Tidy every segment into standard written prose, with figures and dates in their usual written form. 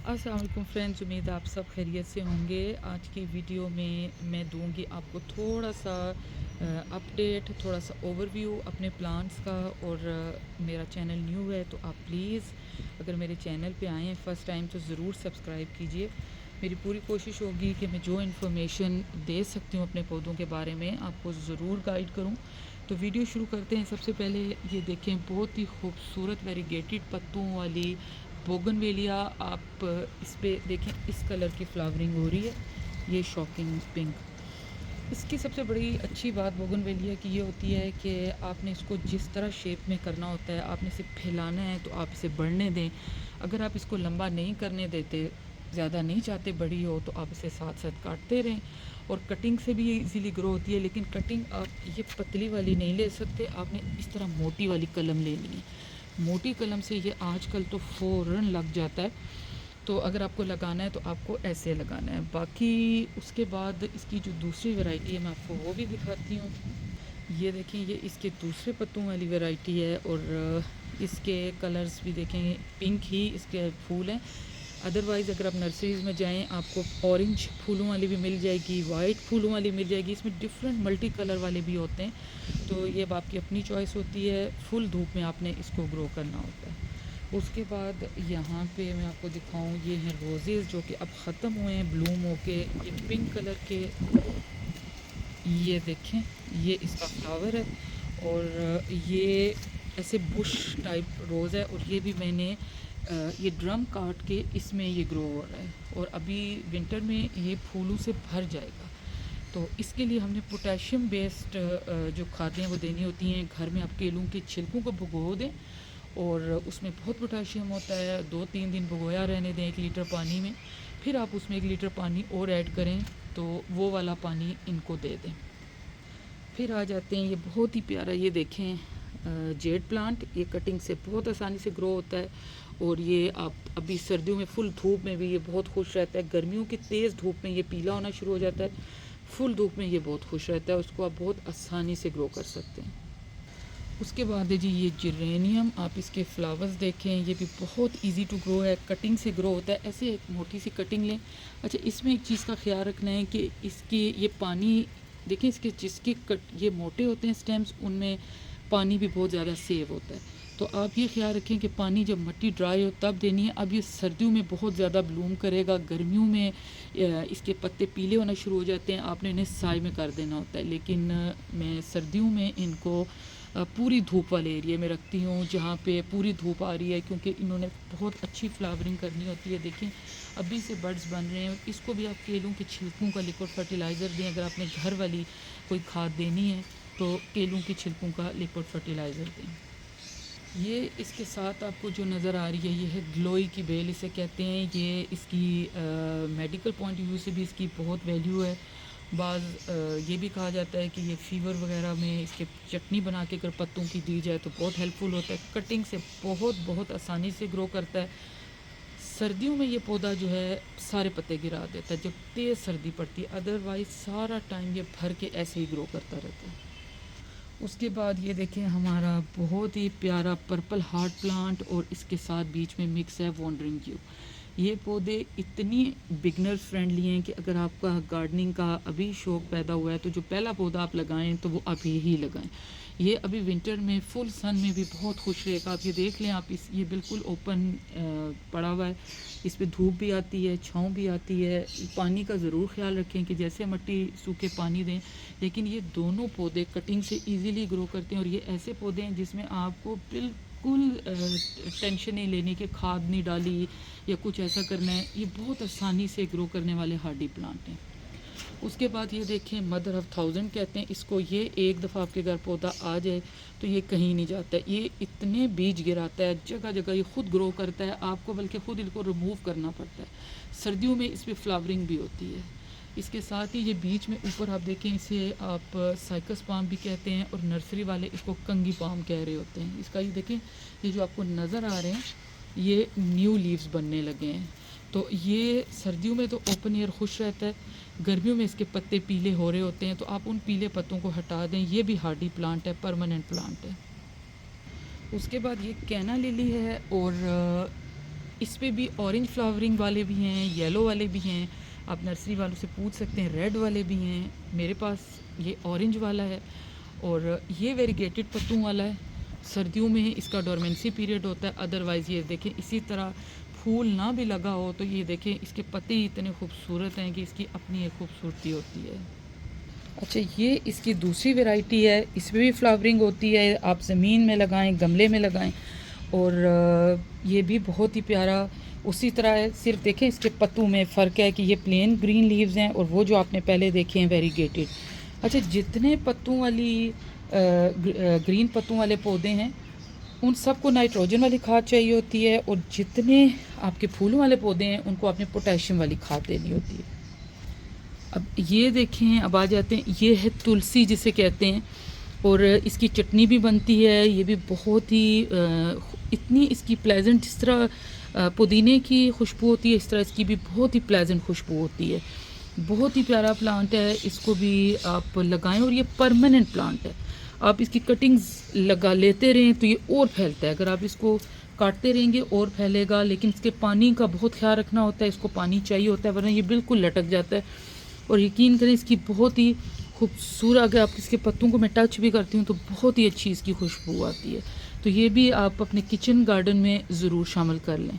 अस्सलाम वालेकुम फ्रेंड्स, उम्मीद है आप सब खैरियत से होंगे। आज की वीडियो में मैं दूंगी आपको थोड़ा सा अपडेट, थोड़ा सा ओवरव्यू अपने प्लान्स का। और मेरा चैनल न्यू है तो आप प्लीज़ अगर मेरे चैनल पे आए हैं फ़र्स्ट टाइम तो ज़रूर सब्सक्राइब कीजिए। मेरी पूरी कोशिश होगी कि मैं जो इन्फॉर्मेशन दे सकती हूँ अपने पौधों के बारे में आपको ज़रूर गाइड करूँ। तो वीडियो शुरू करते हैं। सबसे पहले ये देखें, बहुत ही खूबसूरत वेरीगेटेड पत्तों वाली बोगनवेलिया। आप इस पे देखें, इस कलर की फ्लावरिंग हो रही है, ये शॉकिंग पिंक। इसकी सबसे बड़ी अच्छी बात बोगनवेलिया की ये होती है कि आपने इसको जिस तरह शेप में करना होता है, आपने इसे फैलाना है तो आप इसे बढ़ने दें। अगर आप इसको लंबा नहीं करने देते, ज़्यादा नहीं चाहते बड़ी हो, तो आप इसे साथ साथ काटते रहें। और कटिंग से भी ये इजीली ग्रो होती है, लेकिन कटिंग आप ये पतली वाली नहीं ले सकते, आपने इस तरह मोटी वाली कलम लेनी है। मोटी कलम से ये आजकल तो फ़ौरन लग जाता है। तो अगर आपको लगाना है तो आपको ऐसे लगाना है। बाकी उसके बाद इसकी जो दूसरी वैरायटी है मैं आपको वो भी दिखाती हूँ। ये देखें, ये इसके दूसरे पत्तों वाली वैरायटी है। और इसके कलर्स भी देखें, पिंक ही इसके फूल हैं। अदरवाइज़ अगर आप नर्सरीज़ में जाएं, आपको ऑरेंज फूलों वाली भी मिल जाएगी, वाइट फूलों वाली मिल जाएगी। इसमें डिफरेंट मल्टी कलर वाले भी होते हैं। तो ये अब आपकी अपनी चॉइस होती है। फुल धूप में आपने इसको ग्रो करना होता है। उसके बाद यहाँ पे मैं आपको दिखाऊं, ये हैं रोज़ेज़ जो कि अब ख़त्म हुए हैं ब्लूम होके। ये पिंक कलर के, ये देखें, ये इसका फ्लावर है। और ये ऐसे बुश टाइप रोज़ है। और ये भी मैंने ये ड्रम काट के इसमें ये ग्रो हो रहा है। और अभी विंटर में ये फूलों से भर जाएगा। तो इसके लिए हमने पोटेशियम बेस्ड जो खादें वो देनी होती हैं। घर में आप केलों के छिलकों को भिगो दें, और उसमें बहुत पोटेशियम होता है। 2-3 दिन भिगोया रहने दें 1 लीटर पानी में। फिर आप उसमें 1 लीटर पानी और ऐड करें, तो वो वाला पानी इनको दे दें। फिर आ जाते हैं, ये बहुत ही प्यारा, ये देखें, जेड प्लांट। ये कटिंग से बहुत आसानी से ग्रो होता है। और ये आप अभी सर्दियों में फुल धूप में भी ये बहुत खुश रहता है। गर्मियों की तेज़ धूप में ये पीला होना शुरू हो जाता है, फुल धूप में ये बहुत खुश रहता है। उसको आप बहुत आसानी से ग्रो कर सकते हैं। उसके बाद है जी ये जिरेनियम। आप इसके फ्लावर्स देखें, ये भी बहुत इजी टू ग्रो है, कटिंग से ग्रो होता है। ऐसे एक मोटी सी कटिंग लें। अच्छा, इसमें एक चीज़ का ख्याल रखना है कि इसकी ये पानी देखें, इसके जिसके ये मोटे होते हैं स्टेम्स, उनमें पानी भी बहुत ज़्यादा सेव होता है। तो आप ये ख्याल रखें कि पानी जब मिट्टी ड्राई हो तब देनी है। अब ये सर्दियों में बहुत ज़्यादा ब्लूम करेगा, गर्मियों में इसके पत्ते पीले होना शुरू हो जाते हैं, आपने इन्हें साए में कर देना होता है। लेकिन मैं सर्दियों में इनको पूरी धूप वाले एरिया में रखती हूँ, जहाँ पे पूरी धूप आ रही है, क्योंकि इन्होंने बहुत अच्छी फ्लावरिंग करनी होती है। देखें, अभी से बड्स बन रहे हैं। इसको भी आप केलों के छिलकों का लिक्विड फर्टिलाइज़र दें। अगर आपने घर वाली कोई खाद देनी है तो केलों के छिलकों का लिक्विड फर्टिलाइज़र दें। ये इसके साथ आपको जो नज़र आ रही है, ये है ग्लोई की बेल इसे कहते हैं। ये इसकी मेडिकल पॉइंट ऑफ व्यू से भी इसकी बहुत वैल्यू है। बाज़ ये भी कहा जाता है कि ये फ़ीवर वगैरह में इसके चटनी बना के अगर पत्तों की दी जाए तो बहुत हेल्पफुल होता है। कटिंग से बहुत बहुत आसानी से ग्रो करता है। सर्दियों में ये पौधा जो है सारे पत्ते गिरा देता है जब तेज़ सर्दी पड़ती है, अदरवाइज़ सारा टाइम ये भर के ऐसे ही ग्रो करता रहता है। उसके बाद ये देखें, हमारा बहुत ही प्यारा पर्पल हार्ट प्लांट, और इसके साथ बीच में मिक्स है वॉन्डरिंग क्यू। ये पौधे इतनी बिगनर फ्रेंडली हैं कि अगर आपका गार्डनिंग का अभी शौक़ पैदा हुआ है तो जो पहला पौधा आप लगाएं तो वो अभी ही लगाएं। ये अभी विंटर में फुल सन में भी बहुत खुश रहेगा। आप ये देख लें, आप इस ये बिल्कुल ओपन पड़ा हुआ है, इस पर धूप भी आती है, छाँव भी आती है। पानी का ज़रूर ख्याल रखें कि जैसे मिट्टी सूखे पानी दें। लेकिन ये दोनों पौधे कटिंग से इजीली ग्रो करते हैं। और ये ऐसे पौधे हैं जिसमें आपको बिल्कुल टेंशन नहीं लेनी कि खाद नहीं डाली या कुछ ऐसा करना है। ये बहुत आसानी से ग्रो करने वाले हार्डी प्लांट हैं। उसके बाद ये देखें, मदर ऑफ थाउजेंड कहते हैं इसको। ये एक दफ़ा आपके घर पौधा आ जाए तो ये कहीं नहीं जाता है। ये इतने बीज गिराता है जगह जगह, ये खुद ग्रो करता है, आपको बल्कि खुद इनको रिमूव करना पड़ता है। सर्दियों में इस पर फ्लावरिंग भी होती है। इसके साथ ही ये बीच में ऊपर आप देखें, इसे आप साइकस पाम भी कहते हैं, और नर्सरी वाले इसको कंगी पाम कह रहे होते हैं। इसका ये देखें, ये जो आपको नज़र आ रहे हैं ये न्यू लीव्स बनने लगे हैं। तो ये सर्दियों में तो ओपन एयर खुश रहता है, गर्मियों में इसके पत्ते पीले हो रहे होते हैं, तो आप उन पीले पत्तों को हटा दें। ये भी हार्डी प्लांट है, परमानेंट प्लांट है। उसके बाद ये कैना लिली है, और इस पे भी ऑरेंज फ्लावरिंग वाले भी हैं, येलो वाले भी हैं, आप नर्सरी वालों से पूछ सकते हैं, रेड वाले भी हैं। मेरे पास ये ऑरेंज वाला है और ये वेरीगेटेड पत्तों वाला है। सर्दियों में इसका डोरमेंसी पीरियड होता है, अदरवाइज़ ये देखें इसी तरह फूल ना भी लगा हो तो ये देखें इसके पत्ते ही इतने खूबसूरत हैं कि इसकी अपनी एक खूबसूरती होती है। अच्छा, ये इसकी दूसरी वैरायटी है, इसमें भी फ्लावरिंग होती है, आप ज़मीन में लगाएं, गमले में लगाएं और ये भी बहुत ही प्यारा उसी तरह है। सिर्फ देखें इसके पत्तों में फ़र्क है कि ये प्लेन ग्रीन लीव्स हैं और वो जो आपने पहले देखे हैं वेरीगेटेड। अच्छा, जितने पत्तों वाली ग्रीन पत्तों वाले पौधे हैं उन सबको नाइट्रोजन वाली खाद चाहिए होती है और जितने आपके फूलों वाले पौधे हैं उनको आपने पोटेशियम वाली खाद देनी होती है। अब ये देखें, अब आ जाते हैं, ये है तुलसी जिसे कहते हैं और इसकी चटनी भी बनती है। ये भी बहुत ही इतनी इसकी प्लेजेंट, जिस तरह पुदीने की खुशबू होती है इस तरह इसकी भी बहुत ही प्लेजेंट खुशबू होती है। बहुत ही प्यारा प्लांट है, इसको भी आप लगाएं और ये परमानेंट प्लांट है। आप इसकी कटिंग्स लगा लेते रहें तो ये और फैलता है, अगर आप इसको काटते रहेंगे और फैलेगा। लेकिन इसके पानी का बहुत ख्याल रखना होता है, इसको पानी चाहिए होता है वरना ये बिल्कुल लटक जाता है। और यकीन करें इसकी बहुत ही खूबसूरत, अगर आप इसके पत्तों को मैं टच भी करती हूँ तो बहुत ही अच्छी इसकी खुशबू आती है। तो ये भी आप अपने किचन गार्डन में ज़रूर शामिल कर लें।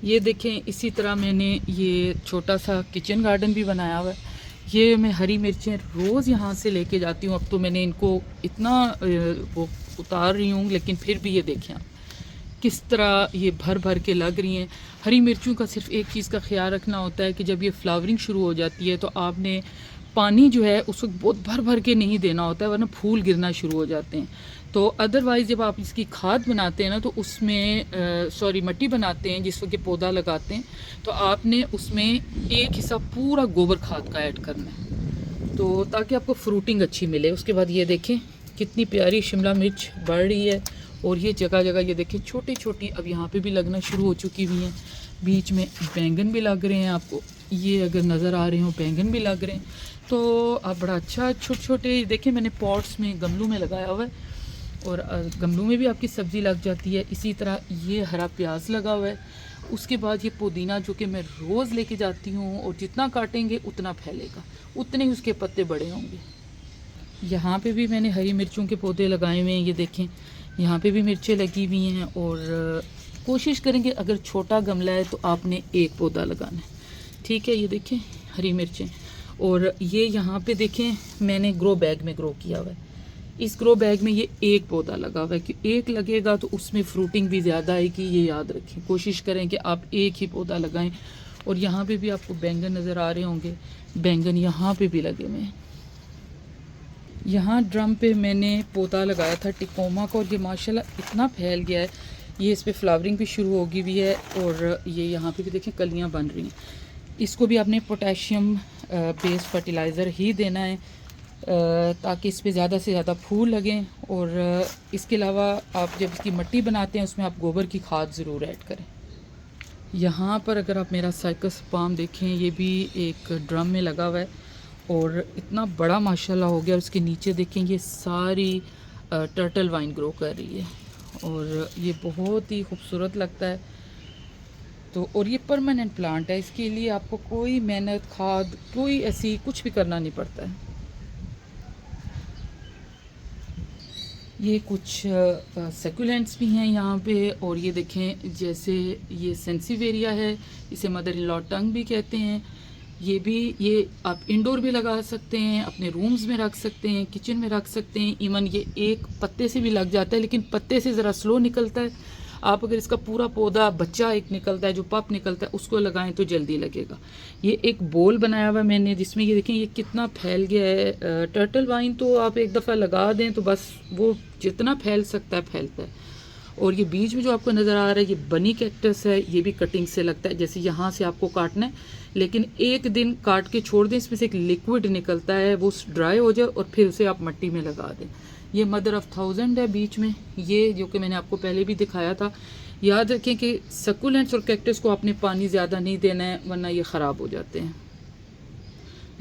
ये देखें, इसी तरह मैंने ये छोटा सा किचन गार्डन भी बनाया हुआ है। ये मैं हरी मिर्चें रोज़ यहाँ से लेके जाती हूँ। अब तो मैंने इनको इतना वो उतार रही हूँ, लेकिन फिर भी ये देखें किस तरह ये भर भर के लग रही हैं। हरी मिर्चों का सिर्फ एक चीज़ का ख्याल रखना होता है कि जब ये फ्लावरिंग शुरू हो जाती है तो आपने पानी जो है उस वक्त बहुत भर भर के नहीं देना होता है वरना फूल गिरना शुरू हो जाते हैं। तो अदरवाइज़ जब आप इसकी खाद बनाते हैं ना तो उसमें मट्टी बनाते हैं जिस वक्त ये पौधा लगाते हैं तो आपने उसमें एक हिस्सा पूरा गोबर खाद का ऐड करना है तो ताकि आपको फ्रूटिंग अच्छी मिले। उसके बाद ये देखें कितनी प्यारी शिमला मिर्च बढ़ रही है और ये जगह जगह ये देखें छोटी छोटी अब यहाँ पे भी लगना शुरू हो चुकी हुई हैं। बीच में बैंगन भी लग रहे हैं, आपको ये अगर नज़र आ रहे हो बैंगन भी लग रहे हैं। तो आप बड़ा अच्छा छोटे छोटे देखें, मैंने पॉट्स में गमलों में लगाया हुआ है और गमलों में भी आपकी सब्ज़ी लग जाती है। इसी तरह ये हरा प्याज लगा हुआ है। उसके बाद ये पुदीना जो कि मैं रोज़ लेके जाती हूँ और जितना काटेंगे उतना फैलेगा, उतने ही उसके पत्ते बड़े होंगे। यहाँ पे भी मैंने हरी मिर्चों के पौधे लगाए हुए हैं, ये देखें यहाँ पे भी मिर्चें लगी हुई हैं। और कोशिश करेंगे अगर छोटा गमला है तो आपने एक पौधा लगाना है, ठीक है। ये देखें हरी मिर्चें, और ये यहाँ पे देखें मैंने ग्रो बैग में ग्रो किया हुआ है। इस ग्रो बैग में ये एक पौधा लगा हुआ है कि एक लगेगा तो उसमें फ्रूटिंग भी ज़्यादा आएगी, ये याद रखें। कोशिश करें कि आप एक ही पौधा लगाएं। और यहाँ पे भी आपको बैंगन नज़र आ रहे होंगे, बैंगन यहाँ पे भी लगे हुए हैं। यहाँ ड्रम पे मैंने पौधा लगाया था टिकोमा का और ये माशाल्लाह इतना फैल गया है, ये इस पर फ्लावरिंग भी शुरू होगी भी है। और ये यहाँ पे भी देखें कलियाँ बन रही हैं। इसको भी आपने पोटेशियम बेस्ड फर्टिलाइज़र ही देना है ताकि इस पर ज़्यादा से ज़्यादा फूल लगें। और इसके अलावा आप जब इसकी मिट्टी बनाते हैं उसमें आप गोबर की खाद ज़रूर ऐड करें। यहाँ पर अगर आप मेरा साइकस पाम देखें, ये भी एक ड्रम में लगा हुआ है और इतना बड़ा माशाल्लाह हो गया। और उसके नीचे देखें ये सारी टर्टल वाइन ग्रो कर रही है और ये बहुत ही खूबसूरत लगता है। तो और ये परमानेंट प्लांट है, इसके लिए आपको कोई मेहनत खाद कोई ऐसी कुछ भी करना नहीं पड़ता है। ये कुछ सेकुलेंट्स भी हैं यहाँ पे। और ये देखें जैसे ये सेंसिवेरिया है, इसे मदर इन लॉ टंग भी कहते हैं। ये आप इंडोर भी लगा सकते हैं, अपने रूम्स में रख सकते हैं, किचन में रख सकते हैं। इवन ये एक पत्ते से भी लग जाता है, लेकिन पत्ते से ज़रा स्लो निकलता है। आप अगर इसका पूरा पौधा बच्चा एक निकलता है जो पप निकलता है उसको लगाएं तो जल्दी लगेगा। ये एक बोल बनाया हुआ मैंने जिसमें ये देखें ये कितना फैल गया है। टर्टल वाइन तो आप एक दफ़ा लगा दें तो बस वो जितना फैल सकता है फैलता है। और ये बीच में जो आपको नज़र आ रहा है ये बनी कैक्टस है, ये भी कटिंग से लगता है। जैसे यहाँ से आपको काटना है, लेकिन एक दिन काट के छोड़ दें, इसमें से एक लिक्विड निकलता है, वो ड्राई हो जाए और फिर उसे आप मिट्टी में लगा दें। ये मदर ऑफ थाउजेंड है बीच में, ये जो कि मैंने आपको पहले भी दिखाया था। याद रखें कि सकुलेंट्स और कैक्टस को आपने पानी ज़्यादा नहीं देना है वरना ये ख़राब हो जाते हैं।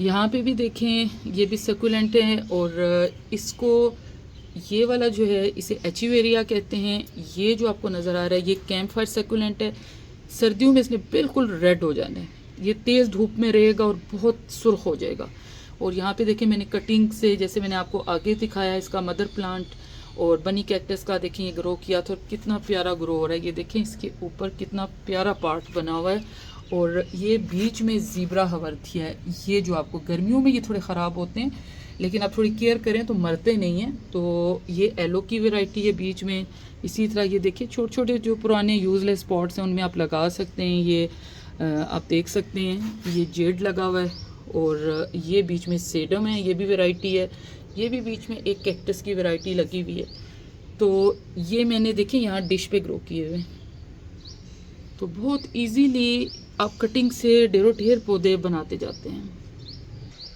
यहाँ पे भी देखें ये भी सकुलेंट है और इसको ये वाला जो है इसे एचिवेरिया कहते हैं। ये जो आपको नज़र आ रहा है ये कैंप फायर सकुलेंट है। सर्दियों में इसने बिल्कुल रेड हो जाना है, ये तेज़ धूप में रहेगा और बहुत सुर्ख हो जाएगा। और यहाँ पे देखिए मैंने कटिंग से, जैसे मैंने आपको आगे दिखाया इसका मदर प्लांट और बनी कैक्टस का, देखिए ये ग्रो किया था, कितना प्यारा ग्रो हो रहा है। ये देखें इसके ऊपर कितना प्यारा पार्ट बना हुआ है। और ये बीच में ज़ीब्रा हवर्थिया है, ये जो आपको गर्मियों में ये थोड़े ख़राब होते हैं, लेकिन आप थोड़ी केयर करें तो मरते नहीं हैं। तो ये एलो की वैरायटी है बीच में। इसी तरह ये देखिए छोटे छोटे जो पुराने यूज़लेस स्पॉट्स हैं उनमें आप लगा सकते हैं। ये आप देख सकते हैं ये जेड लगा हुआ है, और ये बीच में सेडम है, ये भी वैरायटी है। ये भी बीच में एक कैक्टस की वैरायटी लगी हुई है। तो ये मैंने देखे यहाँ डिश पे ग्रो किए हुए, तो बहुत इजीली आप कटिंग से ढेरों ढेर पौधे बनाते जाते हैं।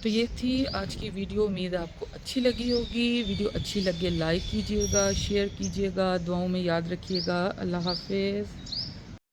तो ये थी आज की वीडियो, उम्मीद है आपको अच्छी लगी होगी। वीडियो अच्छी लगे लाइक कीजिएगा, शेयर कीजिएगा, दुआओं में याद रखिएगा। अल्लाह हाफिज़।